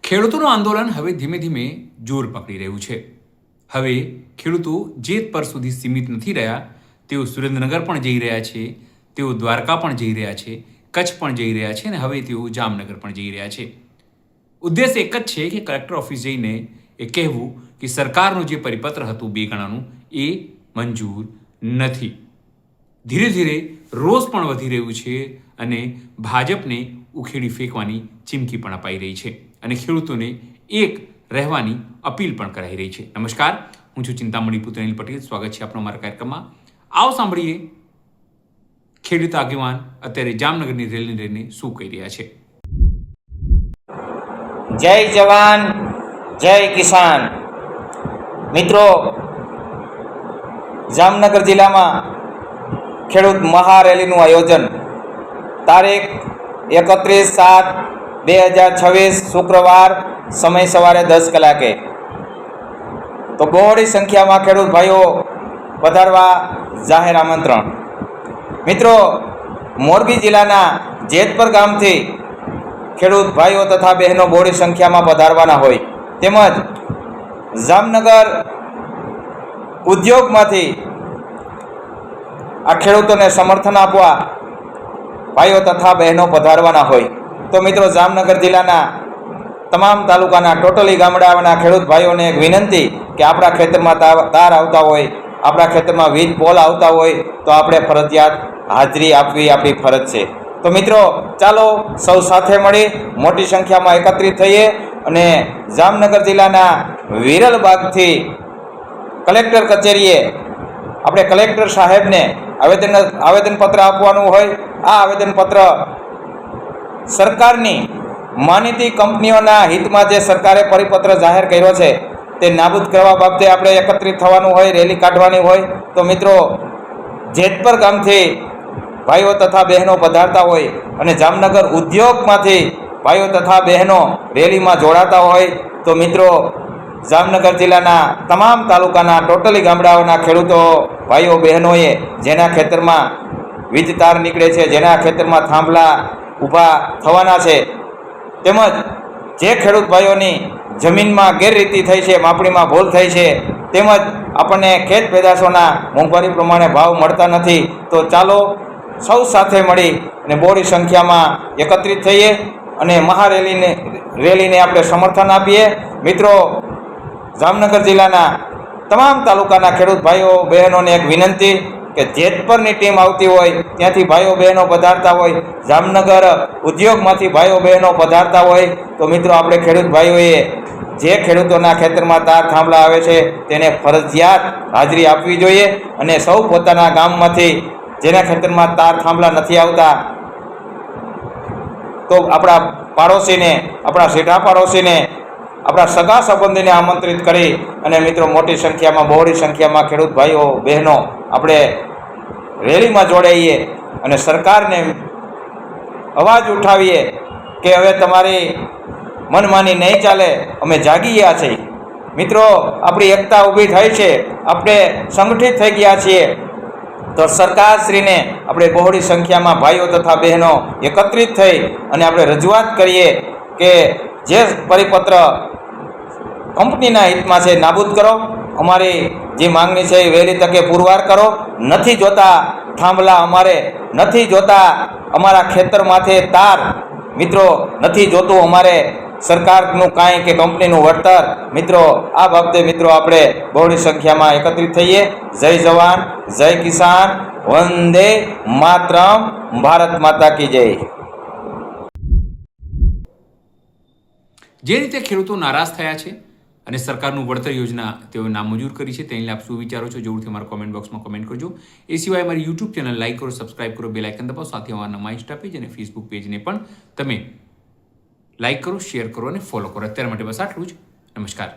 ખેડૂતોનું આંદોલન હવે ધીમે ધીમે જોર પકડી રહ્યું છે. હવે ખેડૂતો જેતપર સુધી સીમિત નથી રહ્યા. તેઓ સુરેન્દ્રનગર પણ જઈ રહ્યા છે, તેઓ દ્વારકા પણ જઈ રહ્યા છે, કચ્છ પણ જઈ રહ્યા છે અને હવે તેઓ જામનગર પણ જઈ રહ્યા છે. ઉદ્દેશ એક જ છે કે કલેક્ટર ઓફિસ જઈને એ કહેવું કે સરકારનું જે પરિપત્ર હતું 2 ગણાનું એ મંજૂર નથી. ધીરે ધીરે રોષ પણ વધી રહ્યું છે અને ભાજપને ઉખેડી ફેંકવાની ચીમકી પણ અપાઈ રહી છે અને ખેડૂતોને એક રહેવાની અપીલ પણ કરાઈ રહી છે. નમસ્કાર, હું છું ચિંતામણી પુત્ર અનિલ પટેલ. સ્વાગત છે આપનો અમારા કાર્યક્રમમાં. આવો સાંભળીએ ખેડૂત આગેવાન અત્યારે જામનગરની રેલીને લઈને શું કહી રહ્યા છે. જય જવાન જય કિસાન. મિત્રો, જામનગર જિલ્લામાં ખેડૂત મહારેલીનું આયોજન તારીખ 31/7/2026 શુક્રવાર, સમય સવારે 10 કલાકે. તો બહોળી સંખ્યામાં ખેડૂત ભાઈઓ પધારવા જાહેર આમંત્રણ. મિત્રો, મોરબી જિલ્લાના જેતપર ગામથી ખેડૂત ભાઈઓ તથા બહેનો બહોળી સંખ્યામાં પધારવાના હોય, તેમજ જામનગર ઉદ્યોગમાંથી આ ખેડૂતોને સમર્થન આપવા ભાઈઓ તથા બહેનો પધારવાના હોય. તો મિત્રો, જામનગર જિલ્લાના તમામ તાલુકાના ટોટલી ગામડાઓના ખેડૂત ભાઈઓને એક વિનંતી કે આપણા ખેતરમાં તાર આવતા હોય, આપણા ખેતરમાં વીજ પોલ આવતા હોય તો આપણે ફરજિયાત હાજરી આપવી આપણી ફરજ છે. તો મિત્રો, ચાલો સૌ સાથે મળી મોટી સંખ્યામાં એકત્રિત થઈએ અને જામનગર જિલ્લાના વિરલબાગથી કલેક્ટર કચેરીએ આપણે કલેક્ટર સાહેબને આવેદનપત્ર આપવાનું હોય. આ આવેદનપત્ર સરકારની માનીતી કંપનીઓના હિતમાં જે સરકારે પરિપત્ર જાહેર કર્યો છે તે નાબૂદ કરવા બાબતે આપણે એકત્રિત થવાનું હોય, રેલી કાઢવાની હોય. તો મિત્રો, જેતપર ગામથી ભાઈઓ તથા બહેનો પધારતા હોય અને જામનગર ઉદ્યોગમાંથી ભાઈઓ તથા બહેનો રેલીમાં જોડાતા હોય તો મિત્રો, જામનગર જિલ્લાના તમામ તાલુકાના ટોટલી ગામડાઓના ખેડૂતો ભાઈઓ બહેનોએ જેના ખેતરમાં વીજ તાર નીકળે છે, જેના ખેતરમાં થાંભલા ઊભા થવાના છે, તેમજ જે ખેડૂત ભાઈઓની જમીનમાં ગેરરીતિ થઈ છે, માપણીમાં ભૂલ થઈ છે, તેમજ આપણને ખેત પેદાશોના મોંઘવારી પ્રમાણે ભાવ મળતા નથી, તો ચાલો સૌ સાથે મળી અને બહોળી સંખ્યામાં એકત્રિત થઈએ અને રેલીને આપણે સમર્થન આપીએ. મિત્રો, જામનગર જિલ્લાના તમામ તાલુકાના ખેડૂત ભાઈઓ બહેનોને એક વિનંતી કે જેતપરની ટીમ આવતી હોય ત્યાંથી ભાઈઓ બહેનો પધારતા હોય, જામનગર ઉદ્યોગમાંથી ભાઈઓ બહેનો પધારતા હોય તો મિત્રો, આપણે ખેડૂત ભાઈઓએ જે ખેડૂતોના ખેતરમાં તાર થાંભલા આવે છે તેને ફરજિયાત હાજરી આપવી જોઈએ અને સૌ પોતાના ગામમાંથી જેના ખેતરમાં તાર થાંભલા નથી આવતા તો આપણા પાડોશીને, આપણા સીધા પાડોશીને, આપણા સગા સંબંધીને આમંત્રિત કરી અને મિત્રો મોટી સંખ્યામાં બહોળી સંખ્યામાં ખેડૂત ભાઈઓ બહેનો આપણે રેલીમાં જોડાઈએ અને સરકારને અવાજ ઉઠાવીએ કે હવે તમારી મનમાની નહીં ચાલે, અમે જાગી ગયા છીએ. મિત્રો, આપણી એકતા ઊભી થઈ છે, આપણે સંગઠિત થઈ ગયા છીએ. તો સરકારશ્રીને આપણે બહોળી સંખ્યામાં ભાઈઓ તથા બહેનો એકત્રિત થઈ અને આપણે રજૂઆત કરીએ કે જે પરિપત્ર કંપનીના હિતમાં છે નાબૂદ કરો, અમારી જે માંગણી છે એ વહેલી તકે પુરવાર કરો. નથી જોતા થાંભલા, અમારે નથી જોતા અમારા ખેતરમાંથી તાર, મિત્રો નથી જોતું અમારે સરકારનું કાંઈ કે કંપનીનું વળતર. મિત્રો, આ બાબતે મિત્રો આપણે બહોળી સંખ્યામાં એકત્રિત થઈએ. જય જવાન જય કિસાન, વંદે માતરમ, ભારત માતા કી જય. જે રીતે ખેડૂતો નારાજ થયા છે અને સરકારનું વળતર યોજના તેઓએ નામંજૂર કરી છે તેને આપ શું વિચારો છો જરૂરથી અમારા કોમેન્ટ બોક્સમાં કોમેન્ટ કરજો. એ સિવાય અમારી યુટ્યુબ ચેનલ લાઈક કરો, સબસ્ક્રાઇબ કરો, બેલ આઇકન દબાવો, સાથે અમારા નવા ઇન્સ્ટા પેજ અને ફેસબુક પેજને પણ તમે લાઈક કરો, શેર કરો અને ફોલો કરો. અત્યારે માટે બસ આટલું જ. નમસ્કાર.